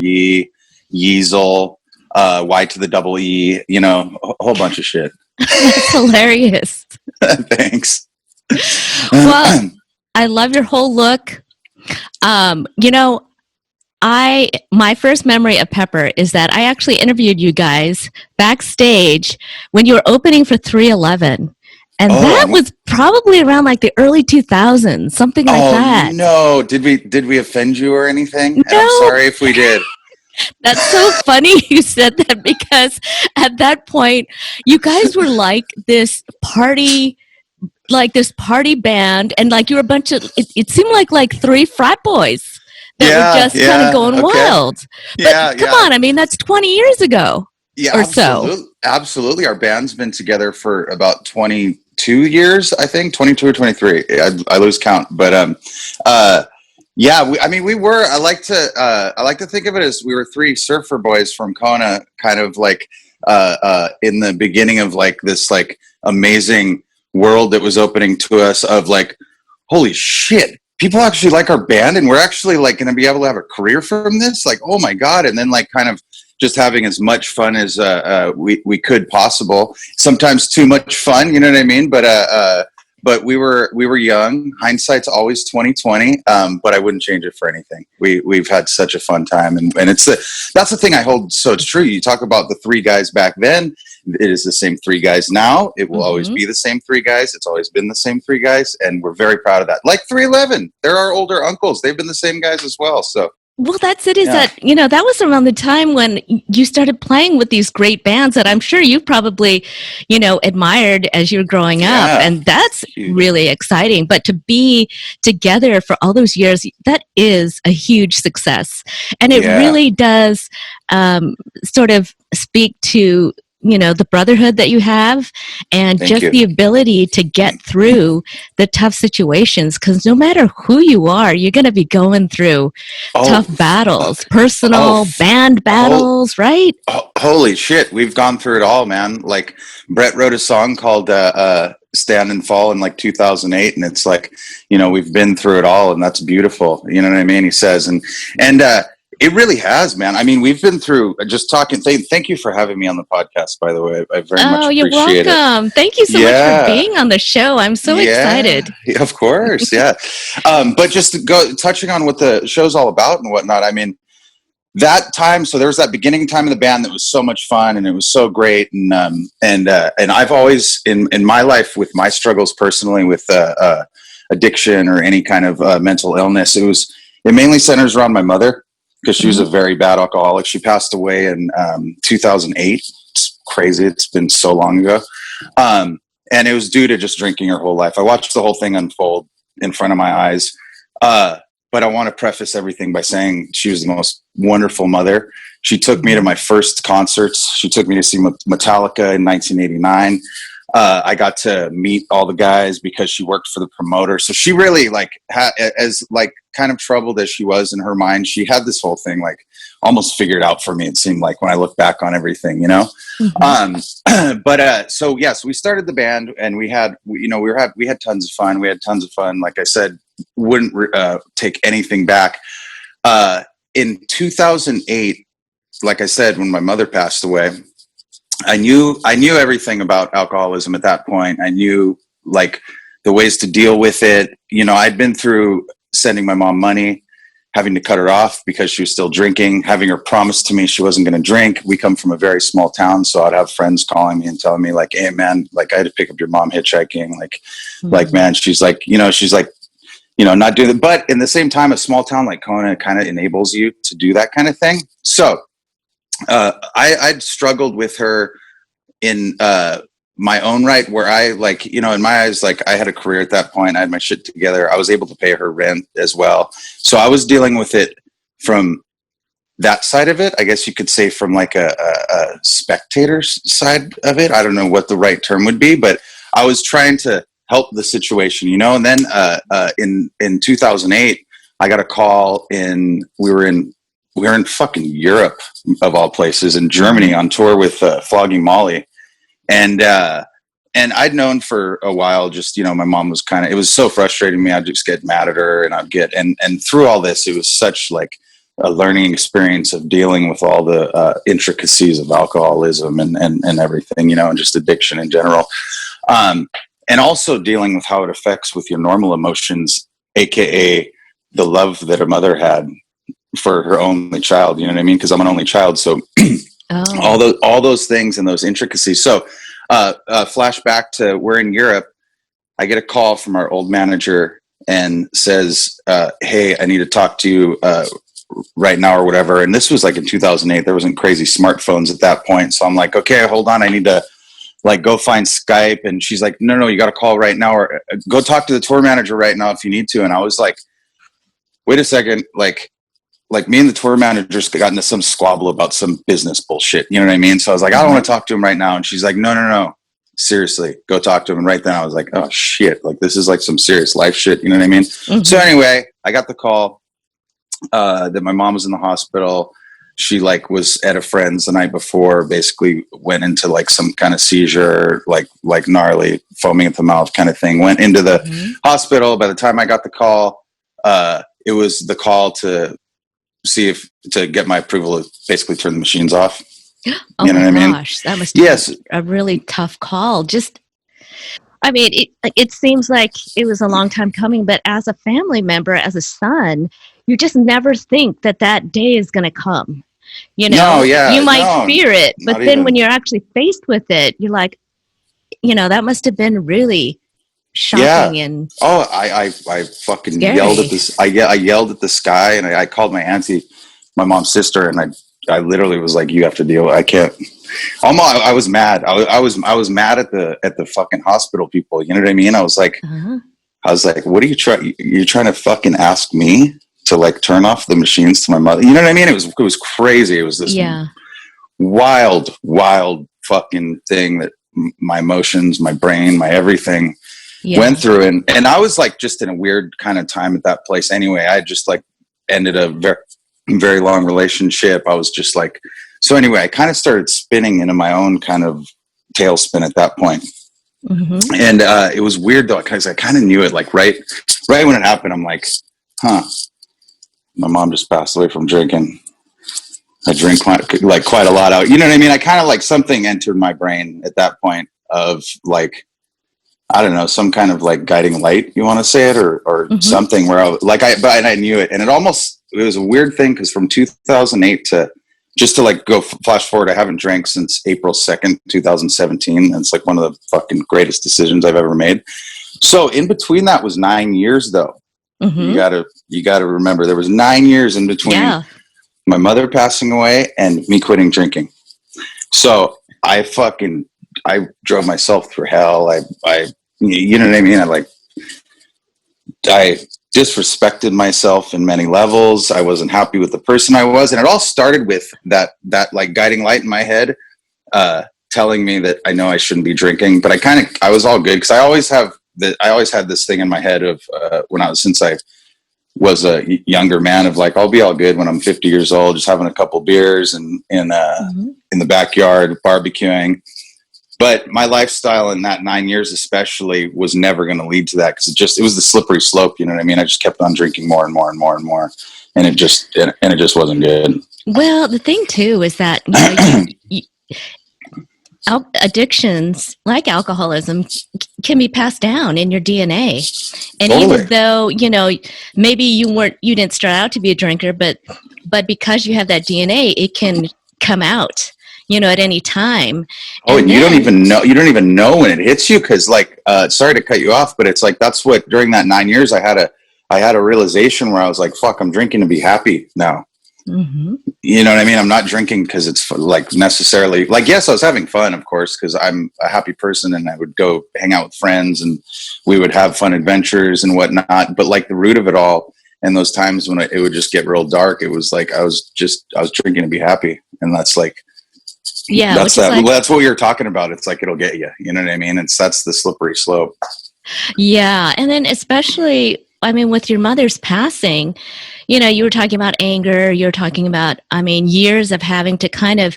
Ye, Yeezel, Y to the double E, you know, a whole bunch of shit. That's hilarious. Thanks. Well, I love your whole look. You know, my first memory of Pepper is that I actually interviewed you guys backstage when you were opening for 311. And that was probably around like the early 2000s, something like that. Oh, no. Did we offend you or anything? No. And I'm sorry if we did. That's so funny you said that, because at that point, you guys were like this party band, and like you were a bunch of, it seemed like three frat boys that were just kind of going wild. But come on, I mean, that's 20 years ago or so. Absolutely. Our band's been together for about 22 years, I think, 22 or 23. I lose count. But I like to think of it as we were three surfer boys from Kona, kind of like in the beginning of like this like amazing world that was opening to us of like, holy shit, people actually like our band and we're actually like going to be able to have a career from this. Like, oh my God. And then like kind of just having as much fun as we could possible. Sometimes too much fun, you know what I mean? But we were young. Hindsight's always 20/20. But I wouldn't change it for anything. We've had such a fun time, and that's the thing I hold so true. You talk about the three guys back then. It is the same three guys now. It will always be the same three guys. It's always been the same three guys, and we're very proud of that. Like 311, they're our older uncles. They've been the same guys as well. So. Well, that's it. That, you know, that was around the time when you started playing with these great bands that I'm sure you probably, you know, admired as you were growing up. And that's really exciting. But to be together for all those years, that is a huge success. And it really does sort of speak to, you know, the brotherhood that you have, and the ability to get through the tough situations. Because no matter who you are, you're going to be going through tough battles, personal band battles, right? Holy shit. We've gone through it all, man. Like Brett wrote a song called Stand and Fall in like 2008. And it's like, you know, we've been through it all, and that's beautiful. You know what I mean? He says, and it really has, man. I mean, we've been through just talking. Thank you for having me on the podcast, by the way. I very much appreciate it. Oh, you're welcome. Thank you so much for being on the show. I'm so excited. Of course, but just to touching on what the show's all about and whatnot, I mean, that time, so there was that beginning time of the band that was so much fun and it was so great. And I've always, in my life, with my struggles personally with addiction or any kind of mental illness, it mainly centers around my mother. Because she was a very bad alcoholic. She passed away in 2008. It's crazy. It's been so long ago. And it was due to just drinking her whole life. I watched the whole thing unfold in front of my eyes. But I want to preface everything by saying she was the most wonderful mother. She took me to my first concerts. She took me to see Metallica in 1989. I got to meet all the guys because she worked for the promoter. So she really as kind of troubled as she was in her mind, she had this whole thing like almost figured out for me. It seemed like when I look back on everything, you know? So we started the band and we had tons of fun. We had tons of fun. Like I said, wouldn't take anything back. In 2008, like I said, when my mother passed away, I knew everything about alcoholism at that point. I knew like the ways to deal with it. You know, I'd been through sending my mom money, having to cut her off because she was still drinking, having her promise to me she wasn't going to drink. We come from a very small town, so I'd have friends calling me and telling me like, "Hey man, like I had to pick up your mom hitchhiking." Like man, she's like, not doing it. But in the same time, a small town like Kona kind of enables you to do that kind of thing. So I'd struggled with her in my own right, where I in my eyes, like I had a career at that point. I had my shit together. I was able to pay her rent as well. So I was dealing with it from that side of it. I guess you could say from like a spectator's side of it. I don't know what the right term would be, but I was trying to help the situation, you know? And then in 2008, I got a call we were in fucking Europe, of all places, in Germany on tour with Flogging Molly. And I'd known for a while, just, my mom was it was so frustrating me. I'd just get mad at her and and through all this, it was such like a learning experience of dealing with all the intricacies of alcoholism and everything, you know, and just addiction in general. And also dealing with how it affects with your normal emotions, AKA the love that a mother had for her only child. You know what I mean? Because I'm an only child. So all those things and those intricacies. So flashback to we're in Europe. I get a call from our old manager and says, hey, I need to talk to you right now or whatever. And this was like in 2008. There wasn't crazy smartphones at that point. So I'm like, okay, hold on. I need to like go find Skype. And she's like, no, you got to call right now, or go talk to the tour manager right now if you need to. And I was like, wait a second. Like me and the tour managers got into some squabble about some business bullshit. You know what I mean? So I was like, I don't want to talk to him right now. And she's like, no. Seriously, go talk to him. And right then I was like, oh shit. Like this is like some serious life shit. You know what I mean? Mm-hmm. So anyway, I got the call that my mom was in the hospital. She like was at a friend's the night before, basically went into like some kind of seizure, like gnarly foaming at the mouth kind of thing, went into the hospital. By the time I got the call, it was the call to see if to get my approval to basically turn the machines off. Oh, you know what I mean? Gosh, that must be a really tough call. It seems like it was a long time coming, but as a family member, as a son, you just never think that day is going to come. You know, you might fear it, but then when you're actually faced with it, you're like, you know, that must have been really shocking and I fucking scary. Yelled at this. I yelled at the sky, and I called my auntie, my mom's sister, and I literally was like, you have to deal. I can't. I was mad. I was mad at the fucking hospital people. You know what I mean? I was like, what are you trying? You're trying to fucking ask me to like turn off the machines to my mother. You know what I mean? It was crazy. It was this wild fucking thing that my emotions, my brain, my everything went through. And I was like just in a weird kind of time at that place anyway. I just like ended a very long relationship. I was just like, so anyway, I kind of started spinning into my own kind of tailspin at that point. Mm-hmm. And it was weird though, because I kind of knew it like right when it happened. I'm like, my mom just passed away from drinking. I drink quite a lot out. You know what I mean? I kind of like something entered my brain at that point of like, I don't know, some kind of like guiding light, you want to say it, or something where I knew it. And it was a weird thing because from 2008 to just to like go flash forward, I haven't drank since April 2nd, 2017. It's like one of the fucking greatest decisions I've ever made. So in between that was 9 years though. Mm-hmm. You gotta remember there was 9 years in between my mother passing away and me quitting drinking. So I drove myself through hell. You know what I mean? I disrespected myself in many levels. I wasn't happy with the person I was. And it all started with that like guiding light in my head, telling me that I know I shouldn't be drinking, but I was all good. Cause I always had this thing in my head of, since I was a younger man of like, I'll be all good when I'm 50 years old, just having a couple beers and in the backyard barbecuing. But my lifestyle in that 9 years especially was never going to lead to that because it was the slippery slope. You know what I mean? I just kept on drinking more and more and more and more. And it just wasn't good. Well, the thing too is that addictions like alcoholism can be passed down in your DNA. And even though, maybe you didn't start out to be a drinker, but because you have that DNA, it can come out, at any time. And you don't even know when it hits you. Cause like, sorry to cut you off, but it's like, that's what, during that 9 years, I had a realization where I was like, fuck, I'm drinking to be happy now. Mm-hmm. You know what I mean? I'm not drinking because it's like necessarily like, yes, I was having fun, of course, because I'm a happy person and I would go hang out with friends and we would have fun adventures and whatnot. But like the root of it all, and those times when it would just get real dark, it was like I was drinking to be happy. And that's like, that's what you're talking about. It's like it'll get you. You know what I mean? That's the slippery slope. Yeah. And then especially, with your mother's passing, you were talking about anger, you're talking about, years of having to kind of,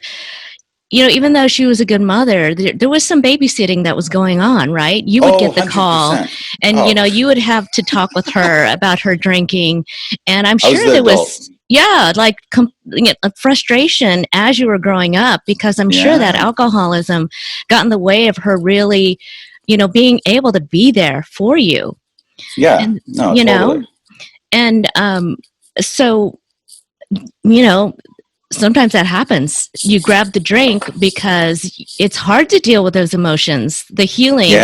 even though she was a good mother, there was some babysitting that was going on, right? You would get the 100%. Call and, you would have to talk with her about her drinking. And I'm sure there was, like frustration as you were growing up, because I'm sure that alcoholism got in the way of her really, being able to be there for you. Yeah. And, no, totally. And so, sometimes that happens. You grab the drink because it's hard to deal with those emotions, the healing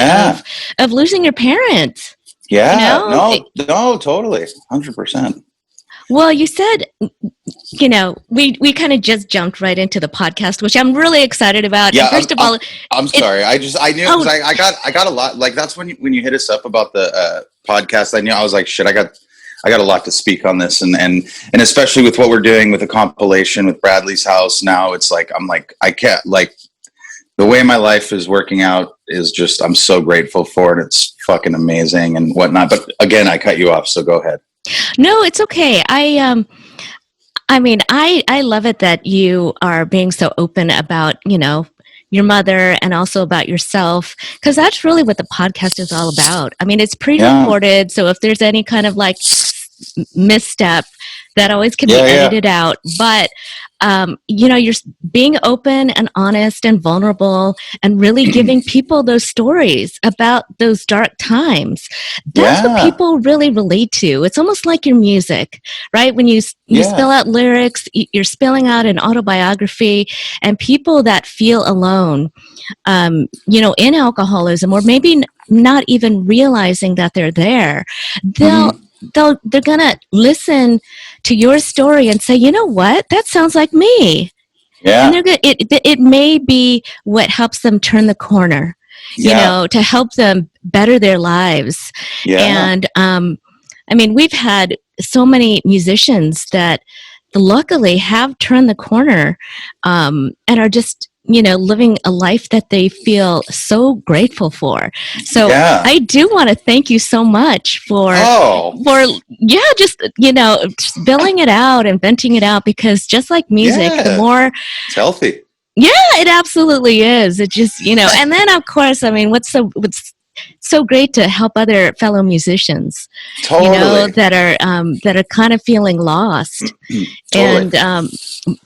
of losing your parent. Yeah. No, totally. 100%. Well, you said, we kind of just jumped right into the podcast, which I'm really excited about. Yeah. And first of all, I'm sorry. I knew, because I got a lot, like, that's when you hit us up about the podcast. I knew, I was like, shit, I got a lot to speak on this. And especially with what we're doing with the compilation with Bradley's house now, it's like, I'm like, I can't, like, the way my life is working out is just, I'm so grateful for it. It's fucking amazing and whatnot. But again, I cut you off, so go ahead. No, it's okay. I love it that you are being so open about, your mother and also about yourself, because that's really what the podcast is all about. I mean, it's pre-recorded, so if there's any kind of like misstep, that always can be edited out. But you're being open and honest and vulnerable and really giving people those stories about those dark times. That's what people really relate to. It's almost like your music, right? When you spill out lyrics, you're spilling out an autobiography, and people that feel alone, in alcoholism, or maybe not even realizing that they're there, they're gonna listen to your story and say, you know what, that sounds like me. And they're good. It may be what helps them turn the corner, to help them better their lives. And we've had so many musicians that luckily have turned the corner, and are just living a life that they feel so grateful for. So I do want to thank you so much for just spilling it out and venting it out, because just like music, the more it's healthy. Yeah, it absolutely is. It just, and then of course, what's so great to help other fellow musicians, that are kind of feeling lost. And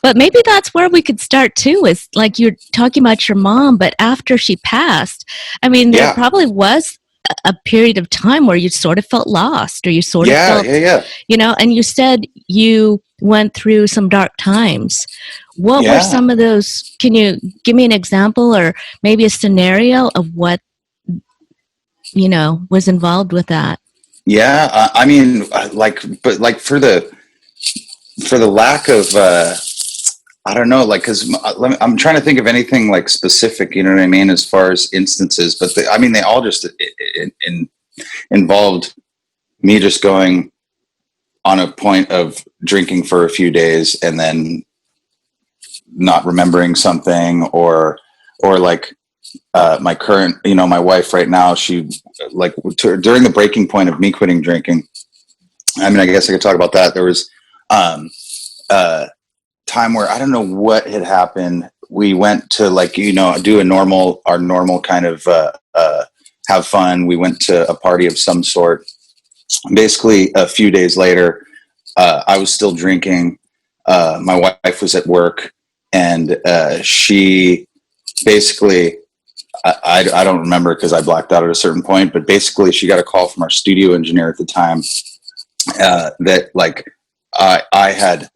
but maybe that's where we could start too, is like you're talking about your mom, but after she passed, there probably was a period of time where you sort of felt lost, or you sort of felt, and you said you went through some dark times. What were some of those? Can you give me an example, or maybe a scenario of what was involved with that? For the lack of I don't know, like, because I'm trying to think of anything like specific, you know what I mean, as far as instances, but they all just involved me just going on a point of drinking for a few days and then not remembering something, or like my current, my wife right now, she, like, during the breaking point of me quitting drinking, I guess I could talk about that. There was time where I don't know what had happened. We went to, like, do our normal kind of have fun. We went to a party of some sort. Basically, a few days later, I was still drinking. My wife was at work, and she basically, I don't remember because I blacked out at a certain point, but basically she got a call from our studio engineer at the time that, like, I had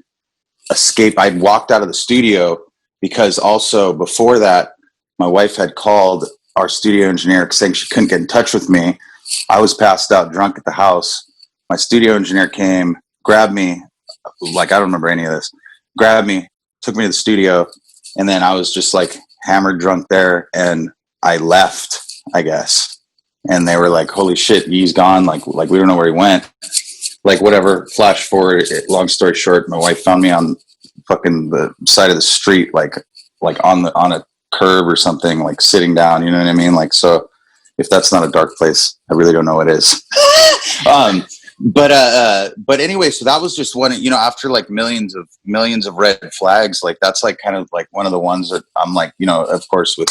escaped. I'd walked out of the studio because also before that, my wife had called our studio engineer saying she couldn't get in touch with me. I was passed out drunk at the house. My studio engineer came, grabbed me, like, I don't remember any of this, grabbed me, took me to the studio, and then I was just like hammered drunk there, and I left, I guess. And they were like, holy shit, he's gone. Like we don't know where he went. Like, whatever, flash forward, long story short, my wife found me on fucking the side of the street, like on a curb or something, like sitting down, you know what I mean? Like, so if that's not a dark place, I really don't know what is. But anyway, so that was just one, after like millions of red flags, like that's like kind of like one of the ones that I'm like, of course, with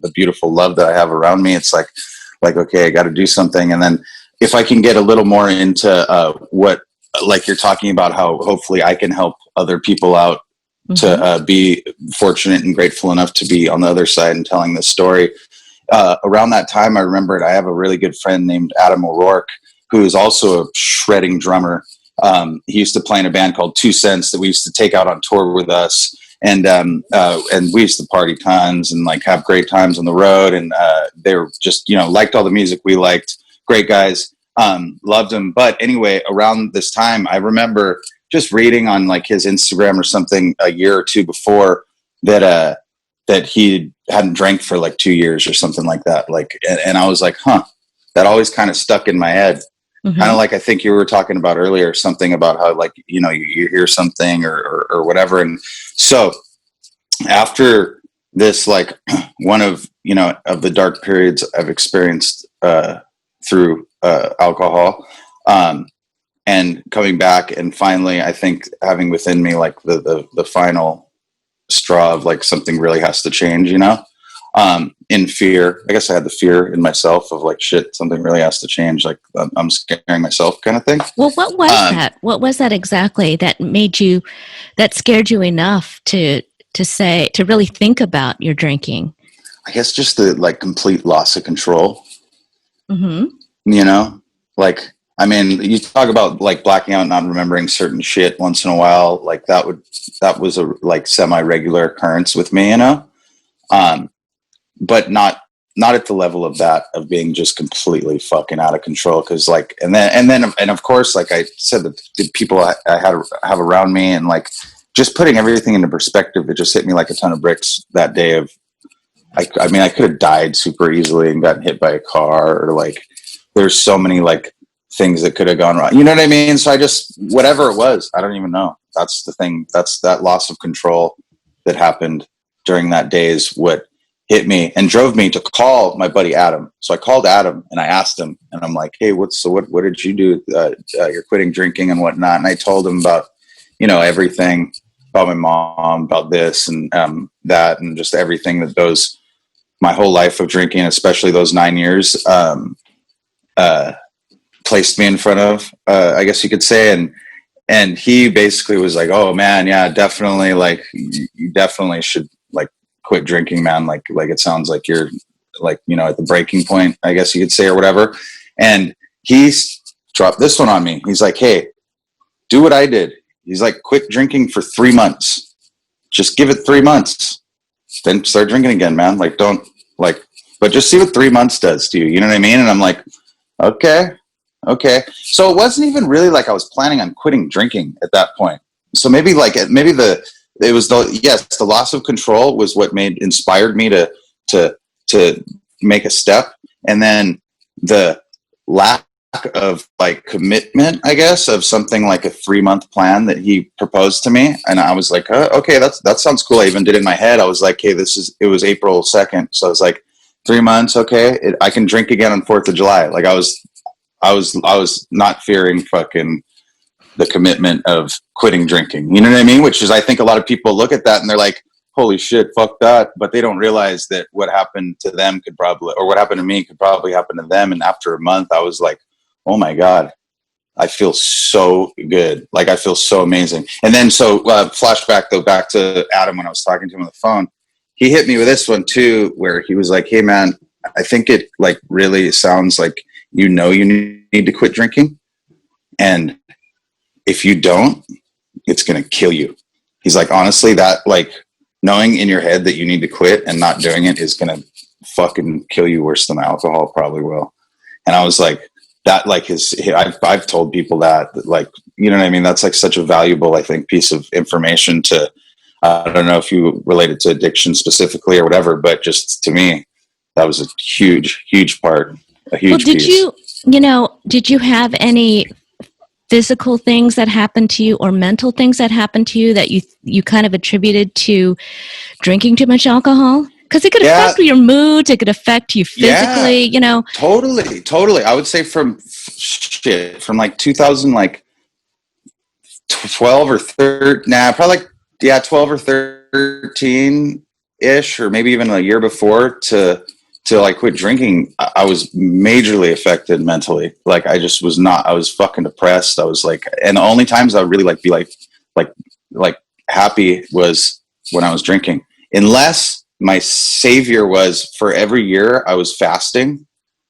the beautiful love that I have around me, it's like, okay, I got to do something. And then if I can get a little more into what like you're talking about how hopefully I can help other people out to be fortunate and grateful enough to be on the other side and telling this story. Around that time, I remembered I have a really good friend named Adam O'Rourke, who is also a shredding drummer. He used to play in a band called 2 Cents that we used to take out on tour with us. And we used to party tons and like have great times on the road. And they were just, liked all the music we liked. Great guys. Loved them. But anyway, around this time, I remember just reading on like his Instagram or something a year or two before that he hadn't drank for like 2 years or something like that. Like, and I was like, that always kind of stuck in my head. Kind of like I think you were talking about earlier, something about how like, you hear something or whatever. And so after this, like one of the dark periods I've experienced through alcohol, and coming back and finally, I think having within me like the final straw of like something really has to change, in fear. I guess I had the fear in myself of like, shit, something really has to change. Like I'm scaring myself kind of thing. Well, what was that? What was that exactly that scared you enough to really think about your drinking? I guess just the like complete loss of control. Like, I mean, you talk about like blacking out, not remembering certain shit once in a while. Like that was a like semi-regular occurrence with me, but not at the level of that, of being just completely fucking out of control. Cause like, and of course, like I said, the people I have around me and like just putting everything into perspective, it just hit me like a ton of bricks that day of, I mean, I could have died super easily and gotten hit by a car, or like, there's so many like things that could have gone wrong. You know what I mean? So I just, whatever it was, I don't even know. That's the thing. That's that loss of control that happened during that day is what hit me and drove me to call my buddy Adam. So I called Adam and I asked him, and I'm like, hey, what did you do? You're quitting drinking and whatnot. And I told him about, everything about my mom, about this and that, and just everything that my whole life of drinking, especially those 9 years, placed me in front of, I guess you could say. And he basically was like, oh man, yeah, definitely. Like you definitely should like quit drinking, man. Like it sounds like you're like, at the breaking point, I guess you could say, or whatever. And he's dropped this one on me. He's like, hey, do what I did. He's like, quit drinking for 3 months. Just give it 3 months. Then start drinking again, man. Like, don't like, but just see what 3 months does to you. You know what I mean? And I'm like, okay. So it wasn't even really like I was planning on quitting drinking at that point. So maybe the loss of control was what inspired me to make a step. And then the lack of like commitment, I guess, of something like a 3-month plan that he proposed to me. And I was like, okay, that sounds cool. I even did it in my head. I was like, hey, it was April 2nd. So I was like, 3 months. Okay. I can drink again on 4th of July. Like I was not fearing fucking the commitment of quitting drinking. You know what I mean? Which is, I think a lot of people look at that and they're like, holy shit, fuck that. But they don't realize that what happened to them what happened to me could probably happen to them. And after a month, I was like, oh my God, I feel so good. Like I feel so amazing. And then, flashback though, back to Adam, when I was talking to him on the phone, he hit me with this one too, where he was like, hey man, I think it like really sounds like, you need to quit drinking. And if you don't, it's going to kill you. He's like, honestly, that like knowing in your head that you need to quit and not doing it is going to fucking kill you worse than alcohol probably will. And I was like, that like I've told people that like, you know what I mean? That's like such a valuable, I think, piece of information to, I don't know if you related to addiction specifically or whatever, but just to me, that was a huge, huge part. Did you have any physical things that happened to you or mental things that happened to you that you kind of attributed to drinking too much alcohol? Because it could affect your mood, it could affect you physically, Totally. I would say from like 2000, like 12 or 13, probably like, 12 or 13 ish, or maybe even a year before to till I quit drinking, I was majorly affected mentally. Like I just was not, I was fucking depressed. I was like, and the only times I would really like be like happy was when I was drinking, unless my savior was for every year I was fasting.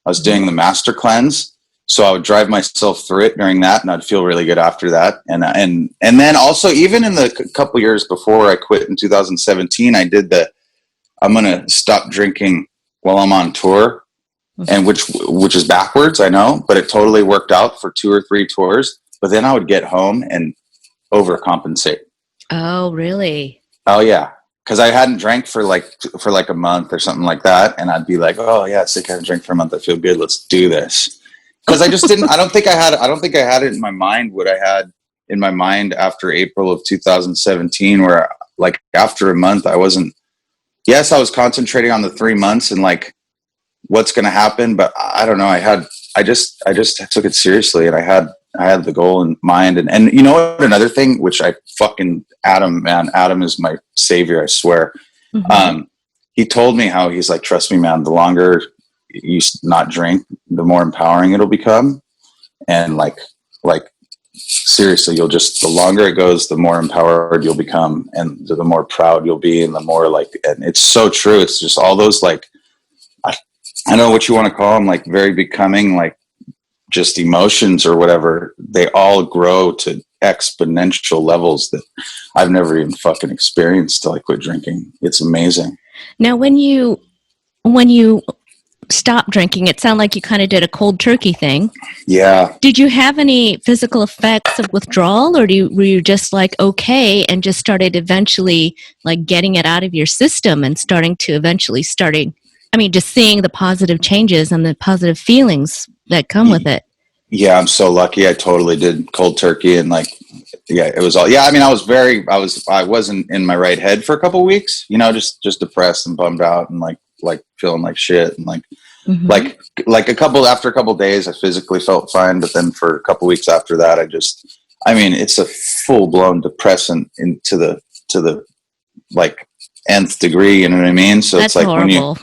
I was doing the master cleanse. So I would drive myself through it during that, and I'd feel really good after that. And then also, even in the couple years before I quit in 2017, I did I'm going to stop drinking while I'm on tour, and which is backwards, I know, but it totally worked out for 2 or 3 tours. But then I would get home and overcompensate. Oh, really? Oh yeah. Cause I hadn't drank for like a month or something like that. And I'd be like, oh yeah, it's like I haven't drank for a month. I feel good. Let's do this. Cause I just didn't, I don't think I had it in my mind what I had in my mind after April of 2017, where like after a month I was concentrating on the 3 months and like what's going to happen. But I don't know. I just took it seriously, and I had the goal in mind. And you know what, another thing, which I fucking, Adam is my savior, I swear. Mm-hmm. He told me how he's like, trust me, man, the longer you not drink, the more empowering it'll become. And like seriously, the longer it goes, the more empowered you'll become, and the more proud you'll be, and the more like, and it's so true. It's just all those like, I don't know what you want to call them, like very becoming, like just emotions or whatever. They all grow to exponential levels that I've never even fucking experienced till I quit drinking. It's amazing. Now, when you stopped drinking, it sounded like you kind of did a cold turkey thing. Yeah. Did you have any physical effects of withdrawal, or were you just like, okay, and just started eventually like getting it out of your system and just seeing the positive changes and the positive feelings that come with it? Yeah, I'm so lucky. I totally did cold turkey, and like, yeah, it was all, yeah. I mean, I wasn't in my right head for a couple of weeks, just depressed and bummed out, and like feeling like shit, and like, mm-hmm. After a couple of days, I physically felt fine, but then for a couple of weeks after that, it's a full blown depressant to the like nth degree. You know what I mean? So that's it's like horrible.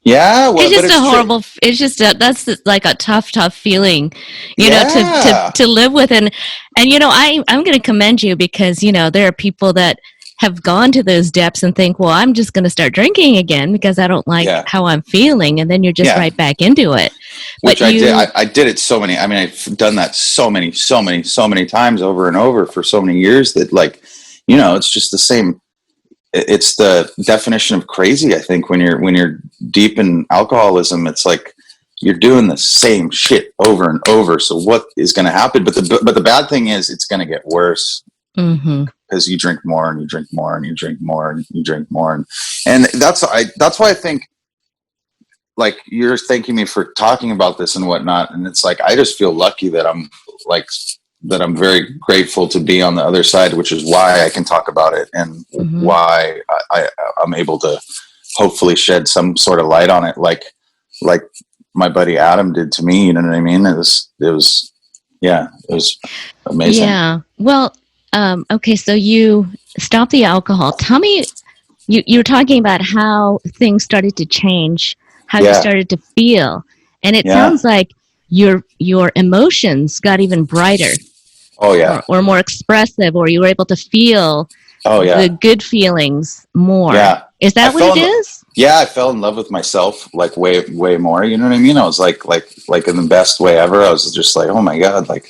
Yeah, well, it's just horrible. It's just that's like a tough feeling, to live with. And I'm going to commend you, because there are people that have gone to those depths and think, well, I'm just going to start drinking again because I don't like how I'm feeling, and then you're just right back into it. Which I did. I did it so many. I mean, I've done that so many times over and over for so many years that it's just the same. It's the definition of crazy, I think, when you're deep in alcoholism. It's like you're doing the same shit over and over. So what is going to happen? But the bad thing is it's going to get worse, because you drink more and you drink more and you drink more and you drink more, and that's why I think, like, you're thanking me for talking about this and whatnot. And it's like, I just feel lucky that I'm very grateful to be on the other side, which is why I can talk about it, and why I'm able to hopefully shed some sort of light on it, like my buddy Adam did to me. You know what I mean? It was amazing. Yeah. Well, okay. So you stopped the alcohol. Tell me, you were talking about how things started to change, how you started to feel, and it sounds like your emotions got even brighter. Oh yeah. Or more expressive, or you were able to feel the good feelings more. Yeah. Is that what it is? Yeah, I fell in love with myself like way more. You know what I mean? I was like in the best way ever. I was just like, oh my God, like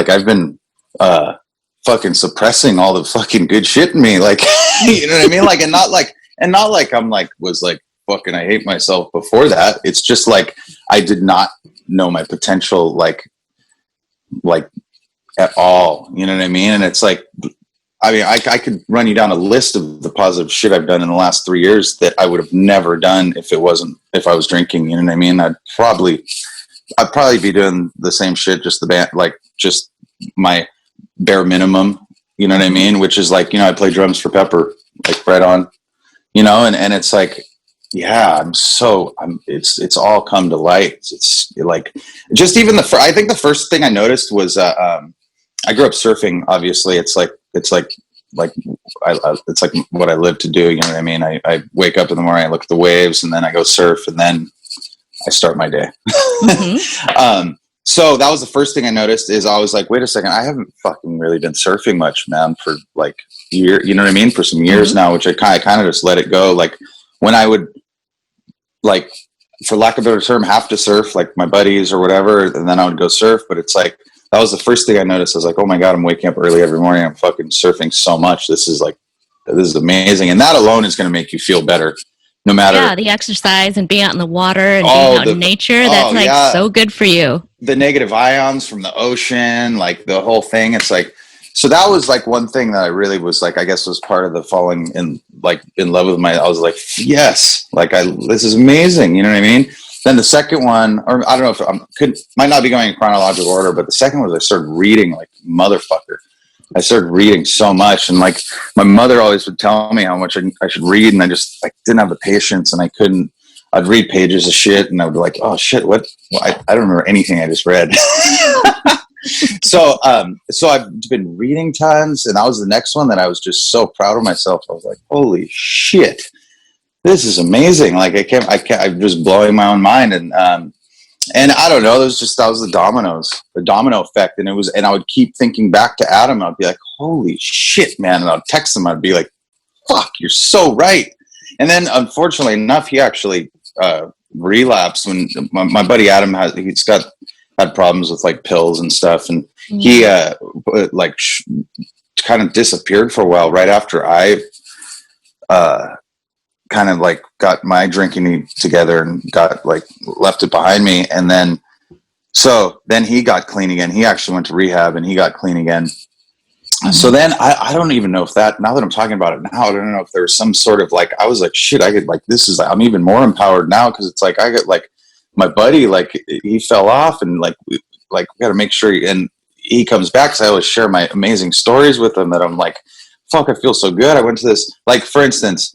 I've been fucking suppressing all the fucking good shit in me. Like, you know what I mean? Like, and not like I'm like was like fucking I hate myself before that. It's just like I did not know my potential like at all. You know what I mean? And it's like, I mean, I could run you down a list of the positive shit I've done in the last 3 years that I would have never done if I was drinking. You know what I mean? I'd probably be doing the same shit, just just my bare minimum. You know what I mean? Which is like, I play drums for Pepper, like right on, and it's like, yeah, it's all come to light. It's like, just even I think the first thing I noticed was, I grew up surfing. Obviously it's like it's like what I live to do. You know what I mean? I wake up in the morning, I look at the waves, and then I go surf, and then I start my day. Mm-hmm. So that was the first thing I noticed is I was like, wait a second, I haven't fucking really been surfing much, man, for like year, you know what I mean? For some years now, which I kind of just let it go. Like when I would, like, for lack of a better term, have to surf, like my buddies or whatever, and then I would go surf. But it's like, that was the first thing I noticed. I was like, oh my God, I'm waking up early every morning. I'm fucking surfing so much. This is amazing. And that alone is going to make you feel better. No matter the exercise and being out in the water and being out in nature, that's so good for you. The negative ions from the ocean, like the whole thing. It's like, so that was like one thing that I really was like, I guess was part of the falling in love with I was like, yes, like this is amazing. You know what I mean? Then the second one, or I don't know if might not be going in chronological order, but the second was I started reading like motherfucker. I started reading so much, and like my mother always would tell me how much I should read, and I just didn't have the patience, and I couldn't. I'd read pages of shit, and I would be like, "Oh shit, what? I don't remember anything I just read." So I've been reading tons, and that was the next one that I was just so proud of myself. I was like, "Holy shit, this is amazing!" Like I'm just blowing my own mind, and I don't know, that was the domino effect. And I would keep thinking back to Adam. I'd be like, holy shit, man. And I'd text him. I'd be like, fuck, you're so right. And then unfortunately enough, he actually relapsed when my buddy Adam had problems with like pills and stuff. And he kind of disappeared for a while right after I kind of like got my drinking together and got like left it behind me. And then he got clean again. He actually went to rehab and he got clean again. Mm-hmm. So then I don't even know if now that I'm talking about it now, I don't know if there was some sort of like, I was like, shit, I get like, I'm even more empowered now. Cause it's like, I get like my buddy, like he fell off and we got to make sure and he comes back. Cause I always share my amazing stories with him that I'm like, fuck, I feel so good. I went to this, like, for instance,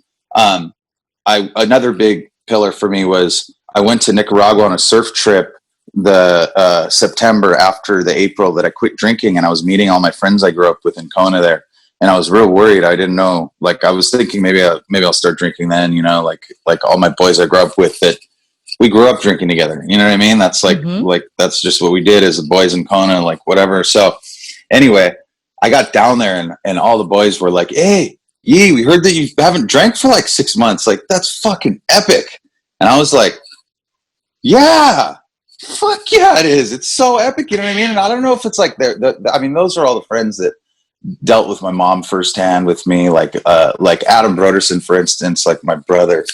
another big pillar for me was I went to Nicaragua on a surf trip the September after the April that I quit drinking, and I was meeting all my friends I grew up with in Kona there, and I was real worried. I didn't know, like I was thinking maybe I'll start drinking then, you know, like all my boys I grew up with that we grew up drinking together. You know what I mean? That's like that's just what we did as the boys in Kona, like whatever. So anyway, I got down there and all the boys were like, hey, Yee, we heard that you haven't drank for like 6 months. Like, that's fucking epic. And I was like, yeah, fuck yeah, it is. It's so epic. You know what I mean? And I don't know if it's like, I mean, those are all the friends that dealt with my mom firsthand with me. Like Adam Broderson, for instance, like my brother,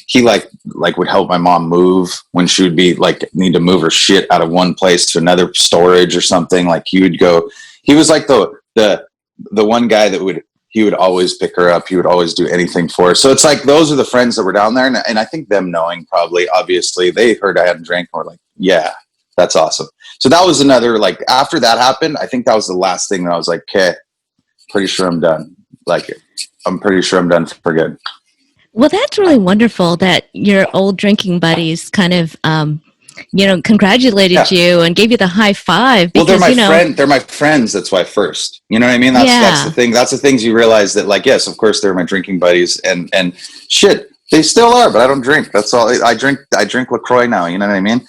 he like would help my mom move when she would be like, need to move her shit out of one place to another storage or something. Like he was like the one guy that he would always pick her up. He would always do anything for her. So it's like, those are the friends that were down there. And I think them knowing probably, obviously, they heard I hadn't drank and were like, yeah, that's awesome. So that was another, like, after that happened, I think that was the last thing that I was like, okay, pretty sure I'm done. Like, I'm pretty sure I'm done for good. Well, that's really wonderful that your old drinking buddies kind of, congratulated you and gave you the high five. Because, well, they're my friends. That's why first, you know what I mean? That's the thing. That's the things you realize that, like, yes, of course they're my drinking buddies and shit, they still are, but I don't drink. That's all. I drink LaCroix now. You know what I mean?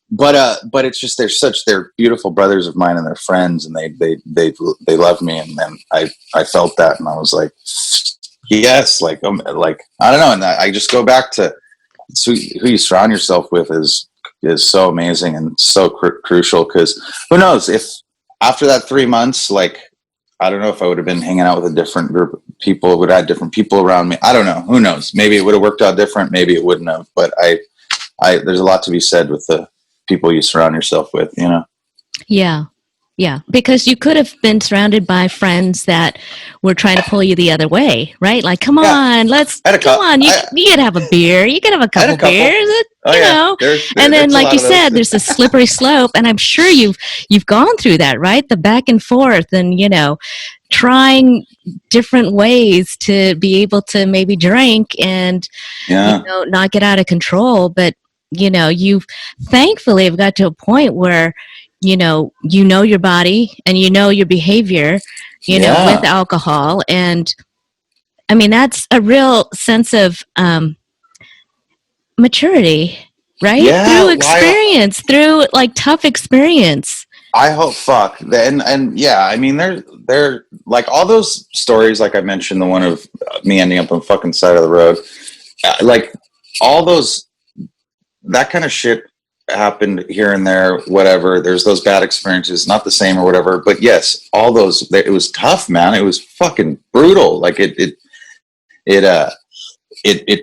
But it's just, they're beautiful brothers of mine and they're friends and they love me. And then I felt that and I was like, yes, like I don't know. And I just go back to who you surround yourself with is so amazing and so crucial, because who knows if after that 3 months, like, I don't know if I would have been hanging out with a different group of people, would have had different people around me. I don't know. Who knows? Maybe it would have worked out different. Maybe it wouldn't have. But there's a lot to be said with the people you surround yourself with, you know? Yeah. Yeah, because you could have been surrounded by friends that were trying to pull you the other way, right? Like, come on, come on. You could have a beer. You could have a couple beers, you know. And then, like you said, there's a slippery slope. And I'm sure you've gone through that, right? The back and forth and, trying different ways to be able to maybe drink and, not get out of control. But, you thankfully have got to a point where, you know your body and your behavior, you know, with alcohol. And I mean, that's a real sense of maturity, right? Through experience, through like tough experience. I hope, and yeah, I mean, they're like all those stories, like I mentioned, the one of me ending up on the fucking side of the road, like all those, that kind of shit happened here and there, whatever. There's those bad experiences, not the same or whatever, but yes, all those, it was tough, man. It was fucking brutal. Like it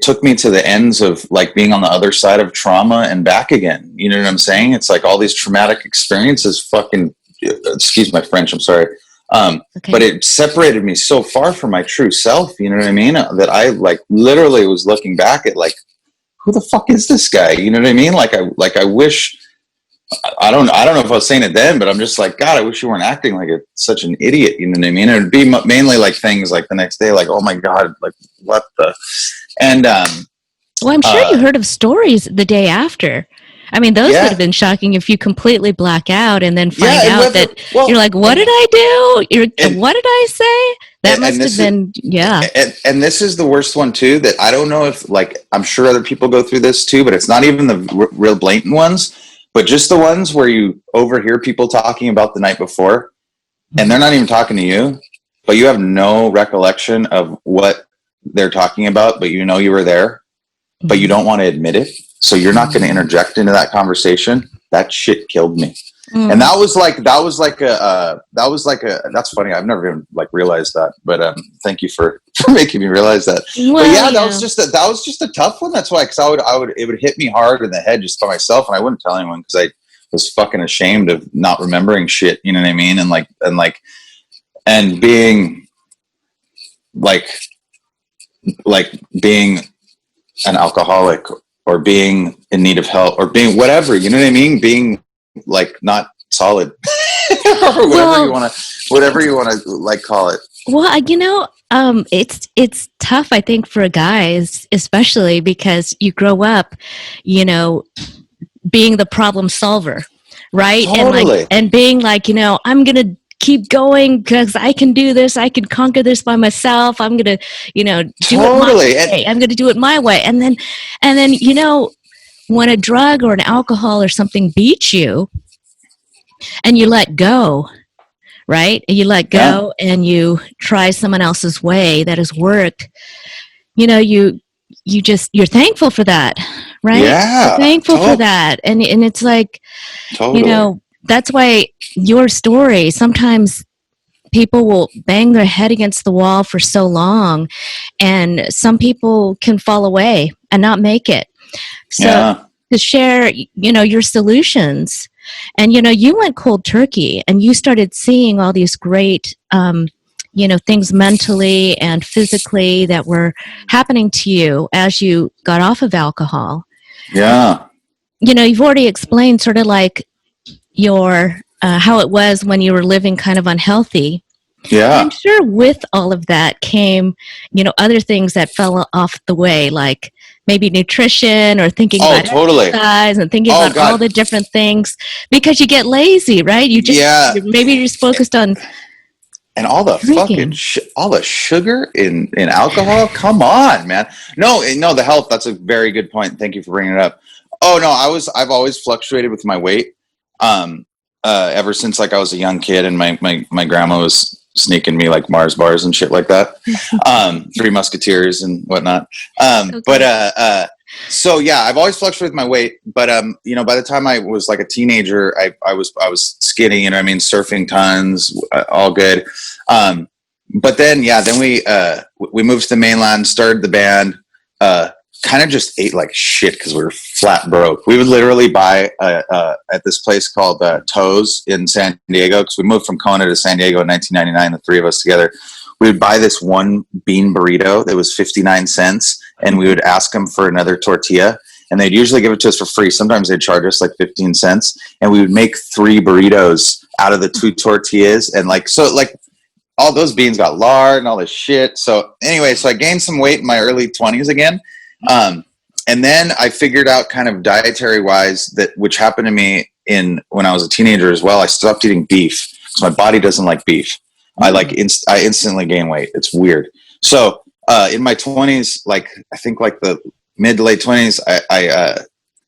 took me to the ends of like being on the other side of trauma and back again. You know what I'm saying? It's like all these traumatic experiences fucking, excuse my French, I'm sorry. Okay. But it separated me so far from my true self, you know what I mean? That I like literally was looking back at like, who the fuck is this guy? You know what I mean? Like I wish, I don't know if I was saying it then, but I'm just like, God, I wish you weren't acting like such an idiot. You know what I mean? It would be mainly like things like the next day, like, oh my God, like what the, and, well, I'm sure you heard of stories the day after. I mean, those would have been shocking if you completely black out and then find out that you're like, what did I do? What did I say? That must have been, And this is the worst one too, that I don't know if, like, I'm sure other people go through this too, but it's not even the real blatant ones, but just the ones where you overhear people talking about the night before and they're not even talking to you, but you have no recollection of what they're talking about, but you know you were there, but you don't want to admit it. So you're not going to interject into that conversation. That shit killed me. And that was like that's funny. I've never even like realized that, but thank you for making me realize that. Well, but yeah, that was just a tough one. That's why, cause it would hit me hard in the head just by myself. And I wouldn't tell anyone cause I was fucking ashamed of not remembering shit. You know what I mean? And being like being an alcoholic or being in need of help or being whatever, you know what I mean? Being like not solid or whatever you want to like call it. Well, you know, it's tough, I think, for guys, especially because you grow up, you know, being the problem solver, right? Totally. And being like, you know, I'm going to keep going because I can do this. I can conquer this by myself. I'm going to, you know, do it my way. I'm going to do it my way. And then, you know, when a drug or an alcohol or something beats you and you let go, right? You let go and you try someone else's way that has worked, you know, you're thankful for that, right? Yeah. You're thankful for that. And it's like, you know, that's why your story, sometimes people will bang their head against the wall for so long, and some people can fall away and not make it. So to share, you know, your solutions, and, you know, you went cold turkey and you started seeing all these great, you know, things mentally and physically that were happening to you as you got off of alcohol. Yeah. You know, you've already explained sort of like your how it was when you were living kind of unhealthy. Yeah. I'm sure with all of that came, you know, other things that fell off the way, like maybe nutrition or thinking about exercise and thinking about all the different things, because you get lazy, right? You just maybe you're just focused on and all the drinking. Fucking all the sugar in alcohol. Come on, man. No, the health. That's a very good point. Thank you for bringing it up. Oh no, I've always fluctuated with my weight. Ever since like I was a young kid, and my grandma was sneaking me like Mars bars and shit like that. Three Musketeers and whatnot. But so yeah, I've always fluctuated with my weight, but you know, by the time I was like a teenager, I was skinny, you know what I mean, surfing tons, all good. But then we moved to the mainland, started the band, kind of just ate like shit because we were flat broke. We would literally buy at this place called Toes in San Diego, because we moved from Kona to San Diego in 1999, the three of us together. We would buy this one bean burrito that was 59 cents, and we would ask them for another tortilla, and they'd usually give it to us for free. Sometimes they'd charge us like 15 cents, and we would make 3 burritos out of the 2 tortillas. And like, so like all those beans got lard and all this shit. So anyway, so I gained some weight in my early 20s again. And then I figured out kind of dietary wise which happened to me when I was a teenager as well. I stopped eating beef because my body doesn't like beef. I instantly gain weight. It's weird. So in my 20s, like I think like the mid to late 20s, I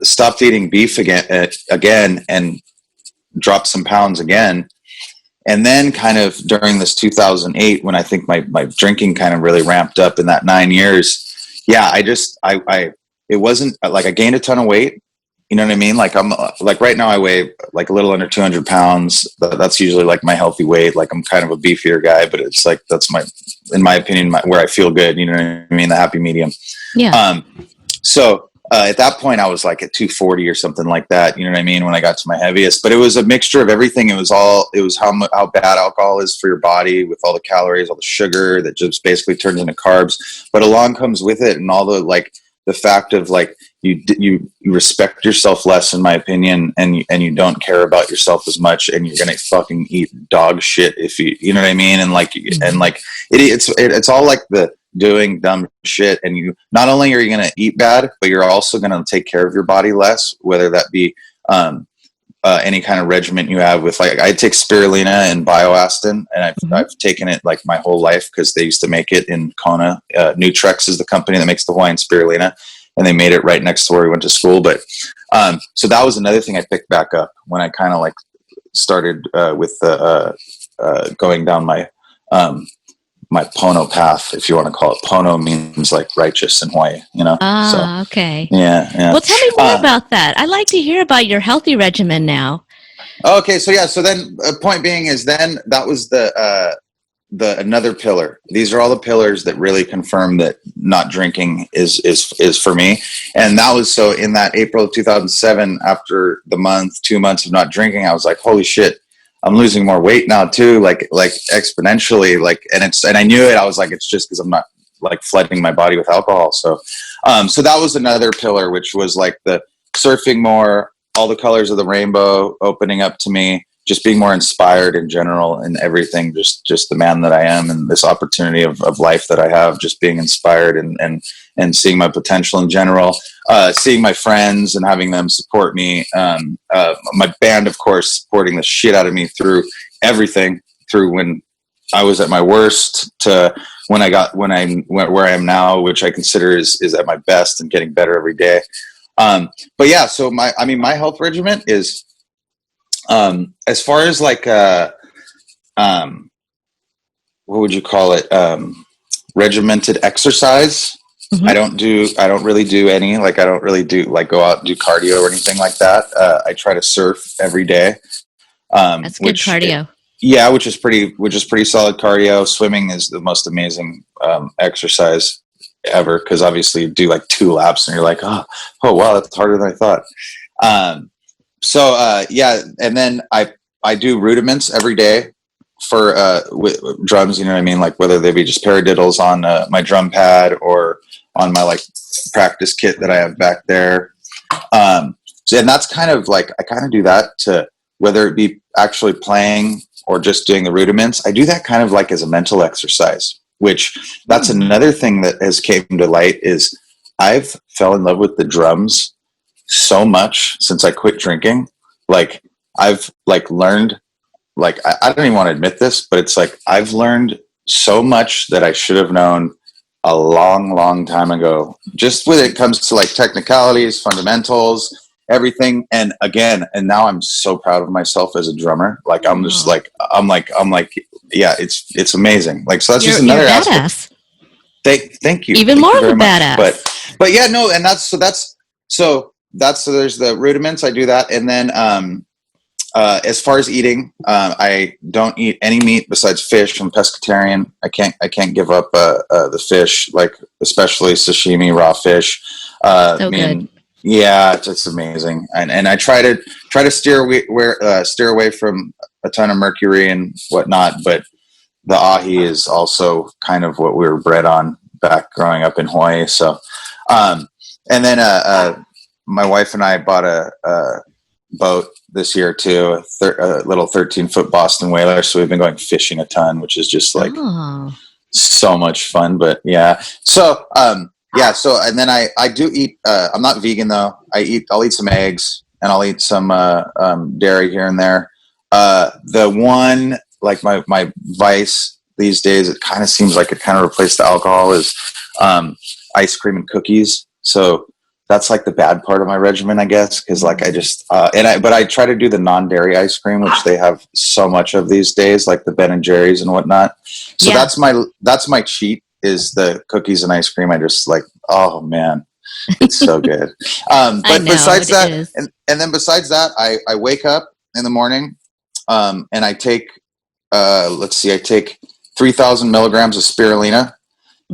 stopped eating beef again and dropped some pounds again. And then kind of during this 2008, when I think my drinking kind of really ramped up in that 9 years, yeah, it wasn't like I gained a ton of weight. You know what I mean? Like I'm like right now I weigh like a little under 200 pounds. That's usually like my healthy weight. Like I'm kind of a beefier guy, but it's like, that's in my opinion, where I feel good. You know what I mean? The happy medium. Yeah. So at that point I was like at 240 or something like that. You know what I mean? When I got to my heaviest, but it was a mixture of everything. It was how bad alcohol is for your body, with all the calories, all the sugar that just basically turns into carbs, but along comes with it. And all the fact of like, you respect yourself less, in my opinion, and you don't care about yourself as much, and you're gonna fucking eat dog shit if you know what I mean, and it's all like the doing dumb shit, and you not only are you gonna eat bad, but you're also gonna take care of your body less, whether that be any kind of regimen you have with, like, I take spirulina and bioastin, and I've taken it like my whole life because they used to make it in Kona. Nutrex is the company that makes the Hawaiian spirulina, and they made it right next to where we went to school. But so that was another thing I picked back up when I kind of like started with going down my my Pono path, if you want to call it. Pono means like righteous in Hawaii, you know? Okay. Yeah. Well, tell me more about that. I'd like to hear about your healthy regimen now. Okay. So then point being is then that was the another pillar. These are all the pillars that really confirm that not drinking is for me. And that was, so in that April of 2007, after the 2 months of not drinking, I was like, holy shit, I'm losing more weight now too, like exponentially, and I knew it. I was like, it's just because I'm not like flooding my body with alcohol. So that was another pillar, which was like the surfing more, all the colors of the rainbow opening up to me, just being more inspired in general and everything, just the man that I am, and this opportunity of life that I have, just being inspired and seeing my potential in general, seeing my friends and having them support me. My band, of course, supporting the shit out of me through everything, through when I was at my worst to when I went where I am now, which I consider is at my best and getting better every day. But yeah, so my health regimen is, as far as like, what would you call it? Regimented exercise. Mm-hmm. I don't really do any, like, I don't really do like go out and do cardio or anything like that. I try to surf every day. That's good cardio. Yeah, which is pretty solid cardio. Swimming is the most amazing exercise ever, because obviously you do like 2 laps and you're like, oh wow, that's harder than I thought. Yeah, and then I do rudiments every day for with drums, you know what I mean, like whether they be just paradiddles on my drum pad or on my like practice kit that I have back there. And that's kind of like, I kind of do that to, whether it be actually playing or just doing the rudiments, I do that kind of like as a mental exercise, which that's another thing that has came to light, is I've fell in love with the drums so much since I quit drinking. Like I've like learned, like I don't even want to admit this, but it's like I've learned so much that I should have known a long time ago, just when it comes to like technicalities, fundamentals, everything. And now I'm so proud of myself as a drummer. Like I'm just like, I'm like, yeah, it's amazing. Like, so that's just another aspect. Thank you. Even more of a badass. But yeah, no. And so there's the rudiments. I do that. And then, as far as eating, I don't eat any meat besides fish. I'm pescatarian. I can't give up the fish, like especially sashimi, raw fish. So good. Yeah, it's amazing. And I try to steer away from a ton of mercury and whatnot. But the ahi is also kind of what we were bred on back growing up in Hawaii. So, and then my wife and I bought a boat this year too, a little 13-foot Boston whaler. So we've been going fishing a ton, which is just like so much fun. But yeah, so yeah. So and then I do eat. I'm not vegan though. I'll eat some eggs and I'll eat some dairy here and there. The one like my vice these days, it kind of seems like it kind of replaced the alcohol, is ice cream and cookies. So that's like the bad part of my regimen, I guess, because like I just but I try to do the non-dairy ice cream, which they have so much of these days, like the Ben and Jerry's and whatnot. So that's my cheat, is the cookies and ice cream. I just like, oh man, it's so good. But besides that, and then besides that, I wake up in the morning, and I take I take 3,000 milligrams of spirulina,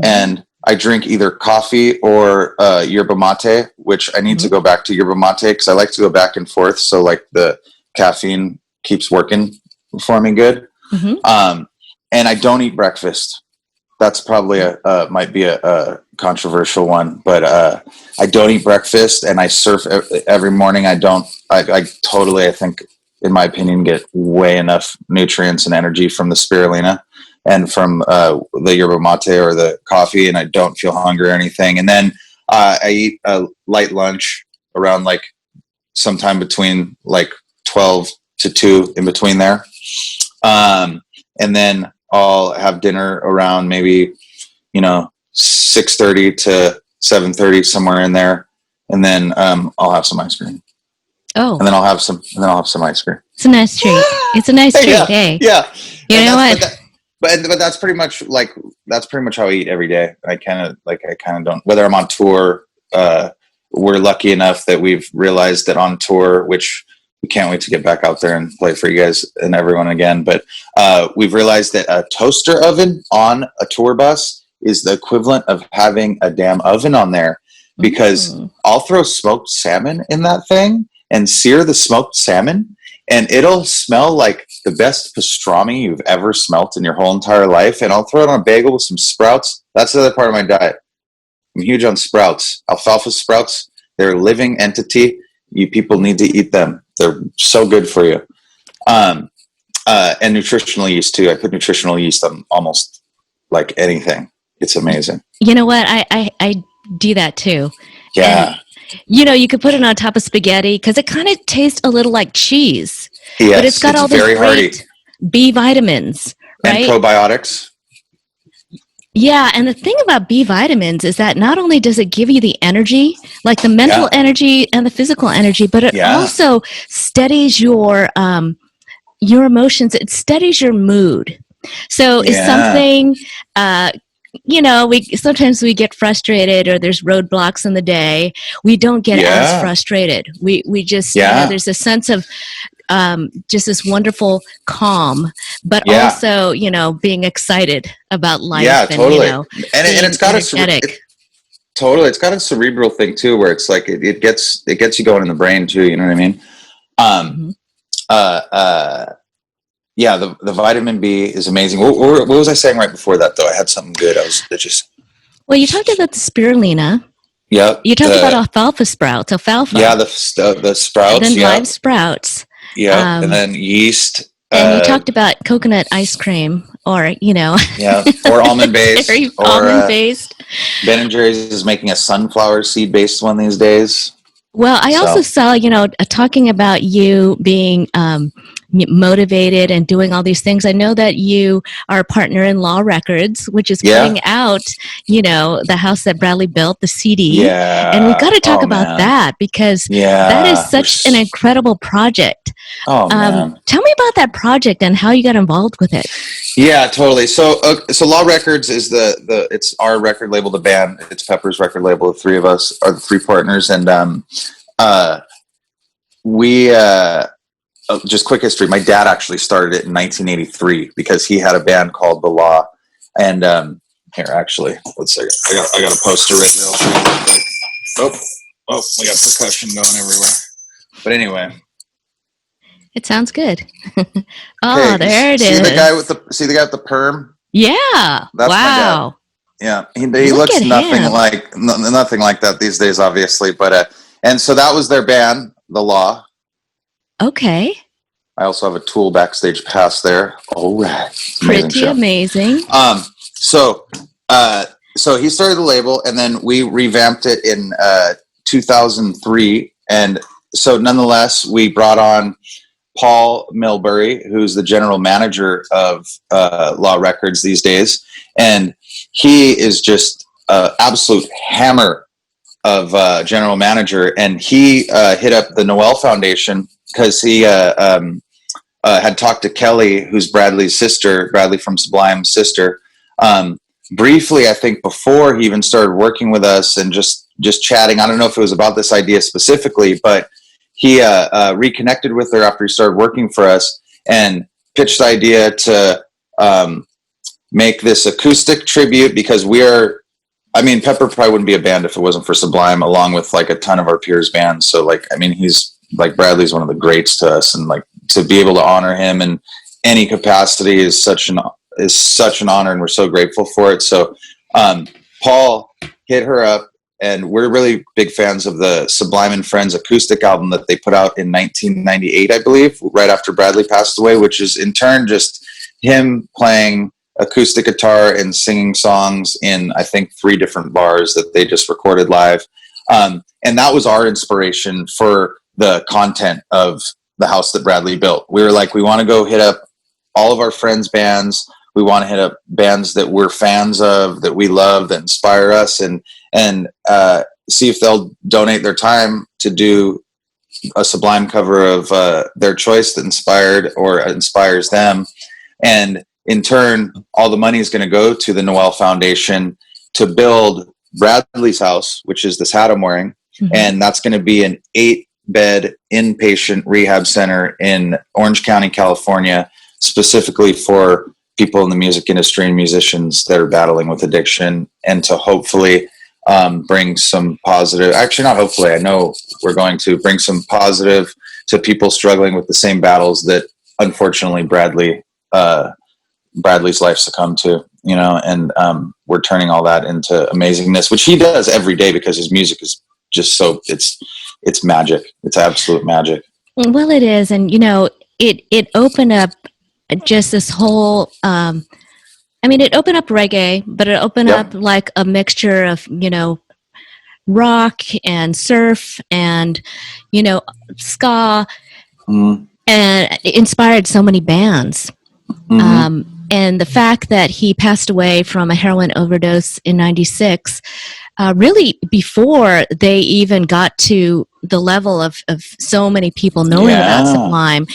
and I drink either coffee or yerba mate, which I need to go back to yerba mate because I like to go back and forth. So like the caffeine keeps working for me good. And I don't eat breakfast. That's probably might be a controversial one, but I don't eat breakfast, and I surf every morning. I totally, I think, in my opinion, get way enough nutrients and energy from the spirulina and from the yerba mate or the coffee, and I don't feel hungry or anything. And then I eat a light lunch around like sometime between like 12 to 2, in between there. And then I'll have dinner around maybe, 6:30 to 7:30, somewhere in there. And then I'll have some ice cream. Oh. And then I'll have some ice cream. It's a nice treat. It's a nice treat. Hey. Yeah. You know what? But that's pretty much how I eat every day. I kind of don't, whether I'm on tour, we're lucky enough that we've realized that on tour, which we can't wait to get back out there and play for you guys and everyone again. But we've realized that a toaster oven on a tour bus is the equivalent of having a damn oven on there, because I'll throw smoked salmon in that thing and sear the smoked salmon, and it'll smell like the best pastrami you've ever smelt in your whole entire life. And I'll throw it on a bagel with some sprouts. That's the other part of my diet. I'm huge on sprouts. Alfalfa sprouts, they're a living entity. You people need to eat them. They're so good for you. And nutritional yeast too. I put nutritional yeast on almost like anything. It's amazing. You know what? I do that too. Yeah. And, you could put it on top of spaghetti because it kind of tastes a little like cheese. Yes, but it's got all these great B vitamins, right? And probiotics. Yeah, and the thing about B vitamins is that not only does it give you the energy, like the mental energy and the physical energy, but it also steadies your emotions. It steadies your mood. So it's something, sometimes we get frustrated, or there's roadblocks in the day. We don't get as frustrated. We just, there's a sense of just this wonderful calm, but also, being excited about life. Yeah, totally. And it's got it's got a cerebral thing too, where it's like it gets you going in the brain too. You know what I mean? The vitamin B is amazing. What was I saying right before that though? I had something good. Well, you talked about the spirulina. Yep. You talked about alfalfa sprouts. Yeah, the sprouts. And then live sprouts. Yeah, and then yeast. And you talked about coconut ice cream, or or almond based, almond based. Ben and Jerry's is making a sunflower seed based one these days. Well, I also saw, talking about you being motivated and doing all these things. I know that you are a partner in Law Records, which is putting out, the house that Bradley built, the CD. Yeah. And we've got to talk about that, because that is such an incredible project. Oh, man. Tell me about that project and how you got involved with it. Yeah, totally. So Law Records is it's our record label, the band. It's Pepper's record label. The three of us are the three partners, and we. Just quick history. My dad actually started it in 1983 because he had a band called The Law. And here, actually, let's see. I got a poster right there. We got percussion going everywhere. But anyway, it sounds good. There it is. See the guy with the perm? Yeah. That's wow. My dad. Yeah, he looks nothing like that these days, obviously. But and so that was their band, The Law. Okay. I also have a Tool backstage pass there. All right. Pretty amazing. So he started the label, and then we revamped it in 2003. And so nonetheless, we brought on Paul Milbury, who's the general manager of Law Records these days, and he is just an absolute hammer of general manager. And he hit up the Nowell Foundation because he had talked to Kellie, who's Bradley's sister, Bradley from Sublime's sister, briefly, I think, before he even started working with us and just chatting. I don't know if it was about this idea specifically, but he reconnected with her after he started working for us and pitched the idea to make this acoustic tribute, because Pepper probably wouldn't be a band if it wasn't for Sublime, along with like a ton of our peers bands. So he's like, Bradley's one of the greats to us, and like to be able to honor him in any capacity is such an honor, and we're so grateful for it. So Paul hit her up, and we're really big fans of the Sublime and Friends acoustic album that they put out in 1998, I believe, right after Bradley passed away, which is in turn just him playing acoustic guitar and singing songs in, I think, 3 different bars that they just recorded live. And that was our inspiration for the content of the house that Bradley built. We were like, we want to go hit up all of our friends' bands. We want to hit up bands that we're fans of, that we love, that inspire us, and see if they'll donate their time to do a Sublime cover of their choice that inspires them. And in turn, all the money is going to go to the Nowell Foundation to build Bradley's house, which is this hat I'm wearing. Mm-hmm. And that's going to be an 8-bed inpatient rehab center in Orange County, California, specifically for people in the music industry and musicians that are battling with addiction, and to hopefully bring some positive, actually not hopefully, I know we're going to bring some positive to people struggling with the same battles that unfortunately Bradley's life succumbed to, and we're turning all that into amazingness, which he does every day, because his music is just so, it's magic. It's absolute magic. Well, it is. And, it opened up just this whole, it opened up reggae, but it opened up like a mixture of, rock and surf and, ska, and it inspired so many bands. Mm-hmm. And the fact that he passed away from a heroin overdose in 96, really before they even got to the level of so many people knowing about Sublime.